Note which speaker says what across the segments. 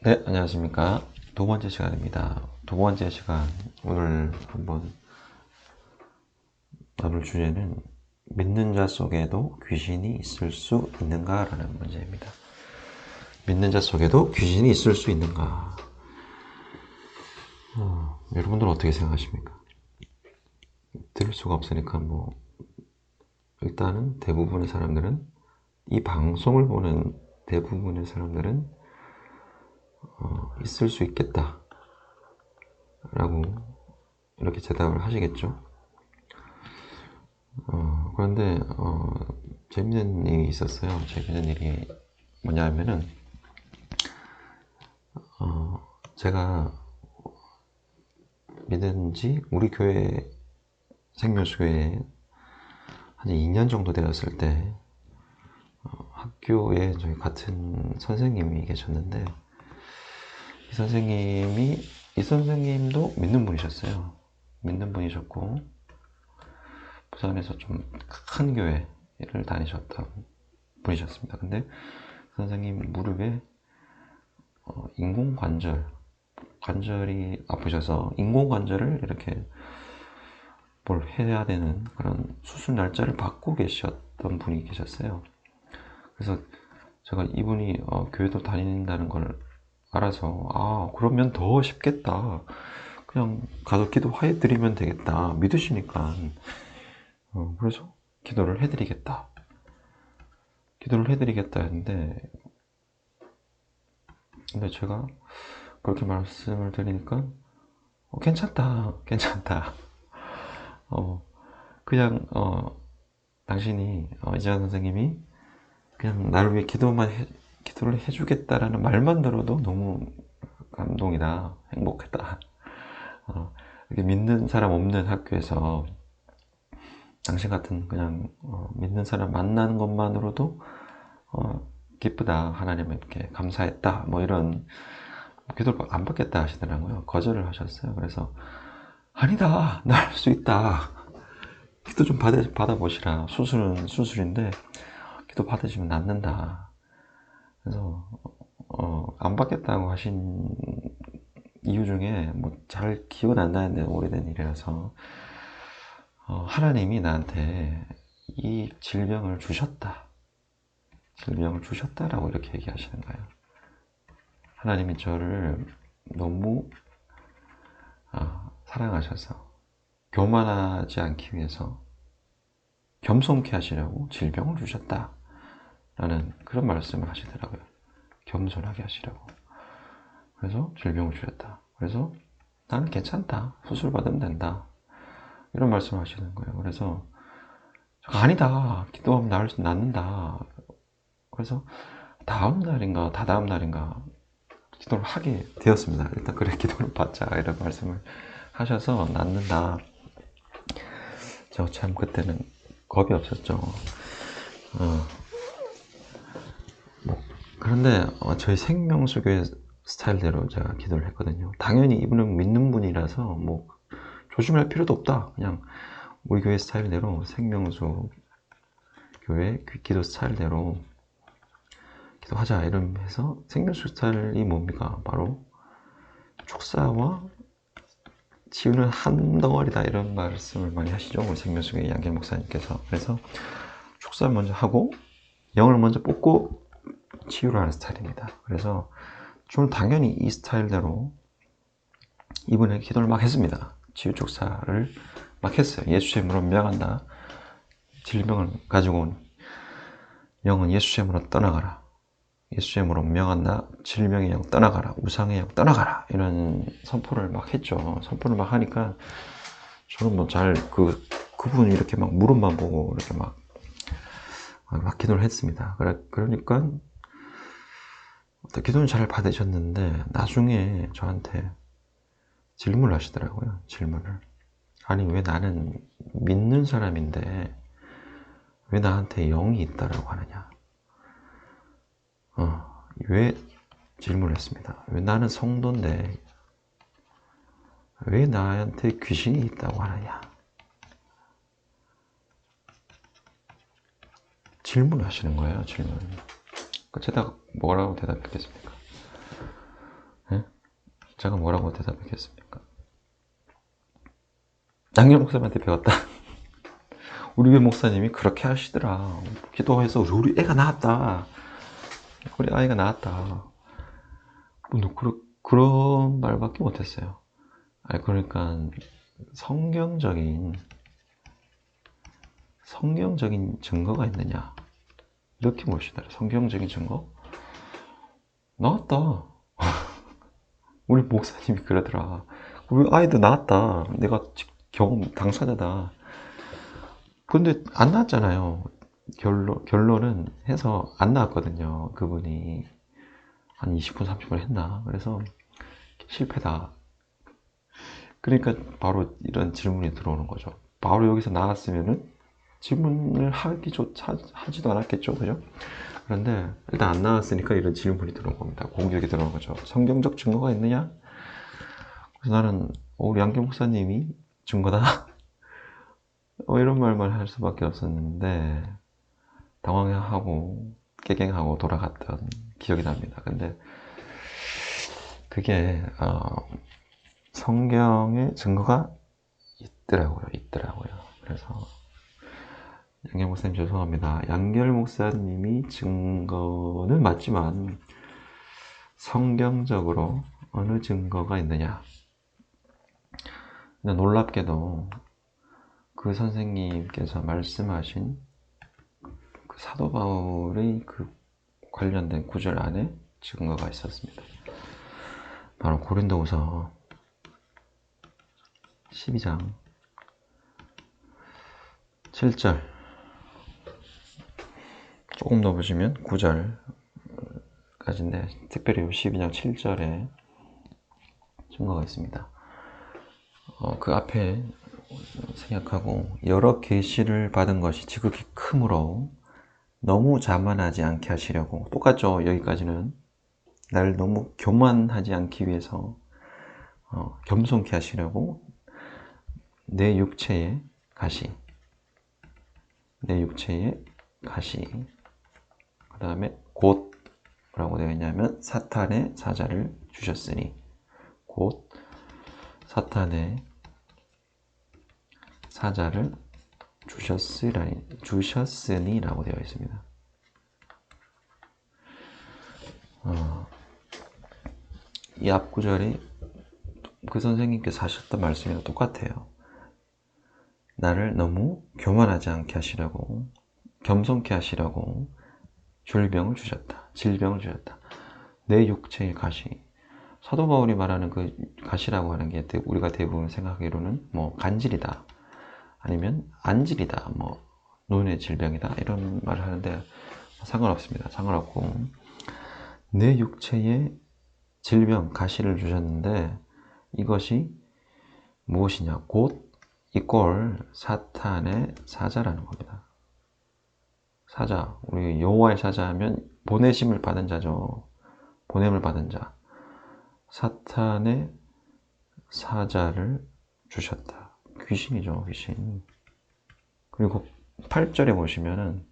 Speaker 1: 네, 안녕하십니까. 두 번째 시간입니다. 두 번째 시간, 오늘 한번 나눌 주제는 믿는 자 속에도 귀신이 있을 수 있는가? 라는 문제입니다. 믿는 자 속에도 귀신이 있을 수 있는가? 여러분들은 어떻게 생각하십니까? 들을 수가 없으니까 일단은 대부분의 사람들은, 이 방송을 보는 대부분의 사람들은 있을 수 있겠다 라고 이렇게 대답을 하시겠죠. 그런데 재밌는 일이 있었어요. 재밌는 일이 뭐냐면은 제가 믿은 지 우리 교회 생명수교회에 한 2년 정도 되었을 때 학교에 저희 같은 선생님이 계셨는데, 이 선생님이 이 선생님도 믿는 분이셨어요. 믿는 분이셨고 부산에서 좀 큰 교회를 다니셨던 분이셨습니다. 근데 선생님 무릎에 관절이 아프셔서 인공관절을 이렇게 뭘 해야 되는 그런 수술 날짜를 받고 계셨던 분이 계셨어요. 그래서 제가 이분이 교회도 다닌다는 걸 알아서, 그러면 더 쉽겠다, 그냥 가서 기도해 드리면 되겠다, 믿으시니까. 그래서 기도를 해드리겠다 했는데, 근데 제가 그렇게 말씀을 드리니까 괜찮다, 괜찮다. 어, 그냥 당신이 이재환 선생님이 그냥 나를 위해 기도를 해주겠다라는 말만 들어도 너무 감동이다, 행복했다. 이렇게 믿는 사람 없는 학교에서 당신 같은 그냥 믿는 사람 만나는 것만으로도 기쁘다, 하나님께 감사했다, 뭐 이런, 기도를 안 받겠다 하시더라고요. 거절을 하셨어요. 그래서 아니다, 나 할 수 있다, 기도 좀 받아보시라, 수술은 수술인데 기도 받으시면 낫는다. 그래서 안 받겠다고 하신 이유 중에 뭐 잘 기억은 안 나는데, 오래된 일이라서 하나님이 나한테 이 질병을 주셨다라고 이렇게 얘기하시는 거예요. 하나님이 저를 너무 사랑하셔서 교만하지 않기 위해서 겸손케 하시려고 질병을 주셨다라는 그런 말씀을 하시더라고요. 겸손하게 하시려고. 그래서 질병을 주셨다. 그래서 나는 괜찮다, 수술 받으면 된다, 이런 말씀을 하시는 거예요. 그래서 아니다, 기도하면 낫는다. 그래서 다음 날인가 다다음 날인가 기도를 하게 되었습니다. 일단 그래, 기도를 받자, 이런 말씀을 하셔서 낫는다. 저 참 그때는 겁이 없었죠. 그런데 저희 생명수교의 스타일대로 제가 기도를 했거든요. 당연히 이분은 믿는 분이라서 뭐 조심할 필요도 없다, 그냥 우리 교회 스타일대로, 생명수 교회 기도 스타일대로 기도하자, 이러면서, 생명수 스타일이 뭡니까? 바로 축사와 치유는 한 덩어리다, 이런 말씀을 많이 하시죠, 우리 생명수교의 양길 목사님께서. 그래서 축사 먼저 하고 영을 먼저 뽑고 치유를 하는 스타일입니다. 그래서 저는 당연히 이 스타일대로 이분에게 기도를 막 했습니다. 치유 축사를 막 했어요. 예수의 이름으로 명한다, 질병을 가지고 온 영은 예수의 이름으로 떠나가라, 예수의 이름으로 명한다, 질병의 영 떠나가라, 우상의 영 떠나가라, 이런 선포를 막 했죠. 선포를 막 하니까 저는 그분이 이렇게 막 무릎만 보고 이렇게 막 기도를 했습니다. 그러니까 기도는 잘 받으셨는데 나중에 저한테 질문을 하시더라고요. 질문을. 아니, 왜 나는 믿는 사람인데 왜 나한테 영이 있다라고 하느냐. 왜, 질문을 했습니다. 왜 나는 성도인데 왜 나한테 귀신이 있다고 하느냐. 질문을 하시는 거예요. 질문. 제가 뭐라고 대답했겠습니까? 제가 뭐라고 대답했겠습니까? 양념 목사님한테 배웠다. 우리 교회 목사님이 그렇게 하시더라. 기도해서 우리 애가 나왔다. 우리 아이가 나왔다. 그런 말밖에 못했어요. 아니, 그러니까 성경적인 증거가 있느냐 이렇게 묻시더라. 성경적인 증거? 나왔다. 우리 목사님이 그러더라. 우리 아이도 나왔다. 내가 경험 당사자다. 근데 안 나왔잖아요. 결론은 해서 안 나왔거든요. 그분이 한 20분 30분 했나. 그래서 실패다. 그러니까 바로 이런 질문이 들어오는 거죠. 바로 여기서 나왔으면은 질문을 하지도 않았겠죠. 그죠? 그런데 일단 안 나왔으니까 이런 질문이 들어온 겁니다. 공격이 들어온 거죠. 성경적 증거가 있느냐? 그래서 나는 우리 양경 목사님이 증거다. 이런 말만 할 수밖에 없었는데 당황하고 깨갱하고 돌아갔던 기억이 납니다. 근데 그게 성경의 증거가 있더라고요. 그래서 양결 목사님 죄송합니다. 양결 목사님이 증거는 맞지만 성경적으로 어느 증거가 있느냐. 근데 놀랍게도 그 선생님께서 말씀하신 그 사도 바울의 그 관련된 구절 안에 증거가 있었습니다. 바로 고린도후서 12장 7절 조금 더 보시면 9절까지인데 특별히 12장 7절에 증거가 있습니다. 그 앞에 생각하고 여러 계시를 받은 것이 지극히 크므로 너무 자만하지 않게 하시려고 똑같죠. 여기까지는 나를 너무 교만하지 않기 위해서 겸손케 하시려고 내 육체의 가시 그 다음에 곧 뭐라고 되어 있냐면 사탄의 사자를 주셨으니 곧 사탄의 사자를 주셨으니 라고 되어 있습니다. 이 앞구절이 그 선생님께서 하셨던 말씀이랑 똑같아요. 나를 너무 교만하지 않게 하시려고 겸손케 하시려고 질병을 주셨다. 내 육체의 가시. 사도 바울이 말하는 그 가시라고 하는 게 우리가 대부분 생각하기로는 뭐 간질이다. 아니면 안질이다. 뭐 눈의 질병이다. 이런 말을 하는데 상관없습니다. 상관없고 내 육체의 질병, 가시를 주셨는데 이것이 무엇이냐? 곧 이꼴 사탄의 사자라는 겁니다. 사자, 우리 여호와의 사자하면 보내심을 받은 자죠. 보냄을 받은 자. 사탄의 사자를 주셨다. 귀신이죠, 귀신. 그리고 8절에 보시면은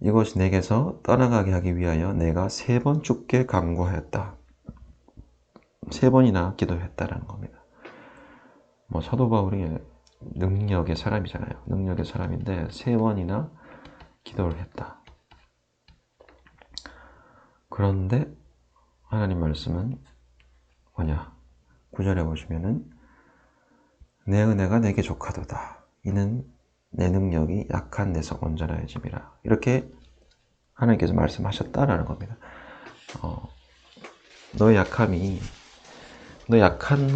Speaker 1: 이것이 내게서 떠나가게 하기 위하여 내가 3번 죽게 간구하였다. 3번이나 기도했다라는 겁니다. 뭐 사도 바울이 능력의 사람이잖아요. 능력의 사람인데 3번이나 기도를 했다. 그런데 하나님 말씀은 뭐냐? 9절에 보시면은 내 은혜가 내게 족하도다. 이는 내 능력이 약한 데서 온전하여짐이라. 이렇게 하나님께서 말씀하셨다라는 겁니다. 너 약한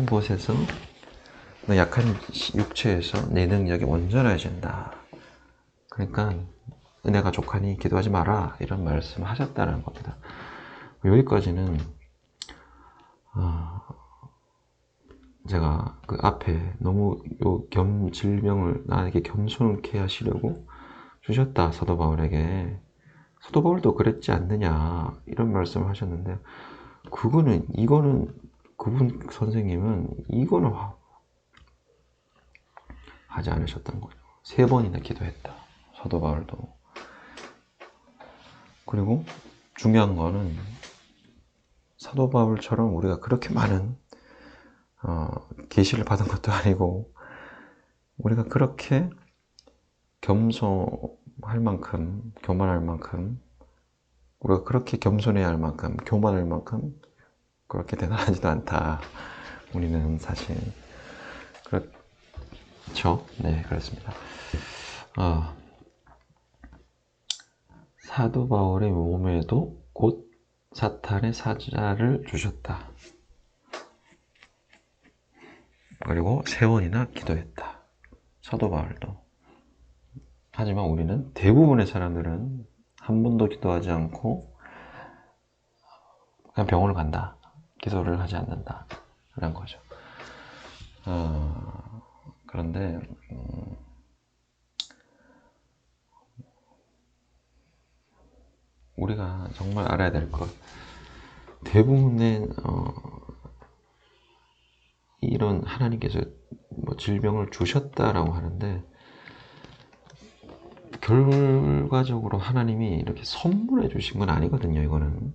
Speaker 1: 곳에서, 너 약한 육체에서 내 능력이 온전해진다. 그러니까 은혜가 족하니 기도하지 마라. 이런 말씀을 하셨다는 겁니다. 여기까지는 제가 그 앞에 너무 질병을 나에게 겸손케 하시려고 주셨다. 사도 바울에게. 사도 바울도 그랬지 않느냐. 이런 말씀을 하셨는데 이거는 그분 선생님은 이거는 하지 않으셨던 거죠. 3번이나 기도했다. 사도 바울도. 그리고 중요한 거는 사도 바울처럼 우리가 그렇게 많은 계시를 받은 것도 아니고 우리가 그렇게 겸손할 만큼, 교만할 만큼, 우리가 그렇게 겸손해야 할 만큼, 교만할 만큼 그렇게 대단하지도 않다. 우리는 사실 그렇죠. 네, 그렇습니다. 사도 바울의 몸에도 곧 사탄의 사자를 주셨다. 그리고 세 번이나 기도했다. 사도 바울도. 하지만 우리는 대부분의 사람들은 한 번도 기도하지 않고 그냥 병원을 간다. 기도를 하지 않는다. 라는 거죠. 그런데 우리가 정말 알아야 될 것, 대부분의 이런 하나님께서 뭐 질병을 주셨다라고 하는데 결과적으로 하나님이 이렇게 선물해 주신 건 아니거든요. 이거는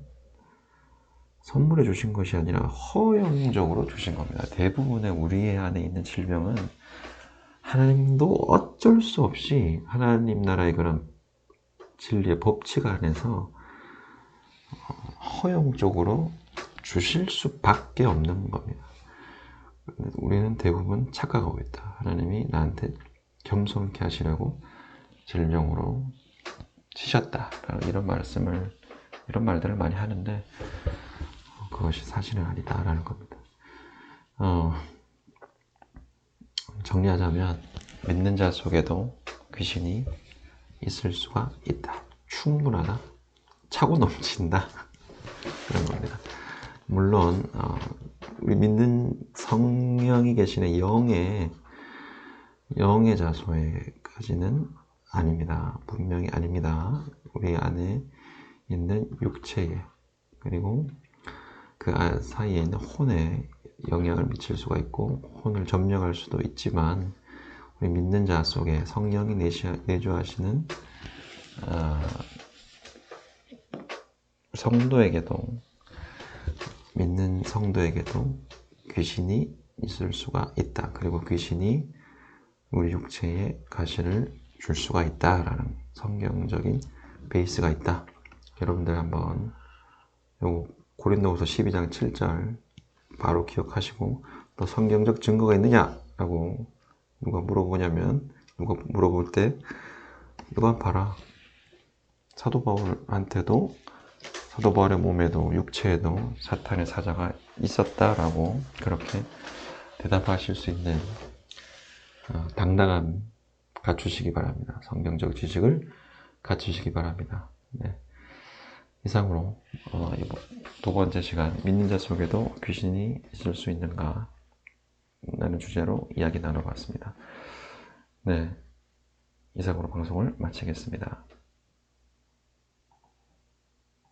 Speaker 1: 선물해 주신 것이 아니라 허용적으로 주신 겁니다. 대부분의 우리 안에 있는 질병은 하나님도 어쩔 수 없이 하나님 나라의 그런 진리의 법칙 안에서 허용적으로 주실 수밖에 없는 겁니다. 우리는 대부분 착각하고 있다. 하나님이 나한테 겸손케 하시려고 질병으로 치셨다. 이런 말들을 많이 하는데 그것이 사실은 아니다라는 겁니다. 정리하자면 믿는 자 속에도 귀신이 있을 수가 있다. 충분하다. 차고 넘친다. 그런 겁니다. 물론 우리 믿는 성령이 계시는 영의 자소에까지는 아닙니다. 분명히 아닙니다. 우리 안에 있는 육체에 그리고 그 사이에 있는 혼에 영향을 미칠 수가 있고 혼을 점령할 수도 있지만 우리 믿는 자 속에 성령이 내주하시는 성도에게도 믿는 성도에게도 귀신이 있을 수가 있다. 그리고 귀신이 우리 육체에 가시를 줄 수가 있다라는 성경적인 베이스가 있다. 여러분들 한번 요 고린도후서 12장 7절 바로 기억하시고 또 성경적 증거가 있느냐라고 누가 물어볼 때 이거 봐라. 사도 바울의 몸에도 육체에도 사탄의 사자가 있었다라고 그렇게 대답하실 수 있는 당당함 갖추시기 바랍니다. 성경적 지식을 갖추시기 바랍니다. 네. 이상으로 두 번째 시간 믿는 자 속에도 귀신이 있을 수 있는가 라는 주제로 이야기 나눠봤습니다. 네, 이상으로 방송을 마치겠습니다.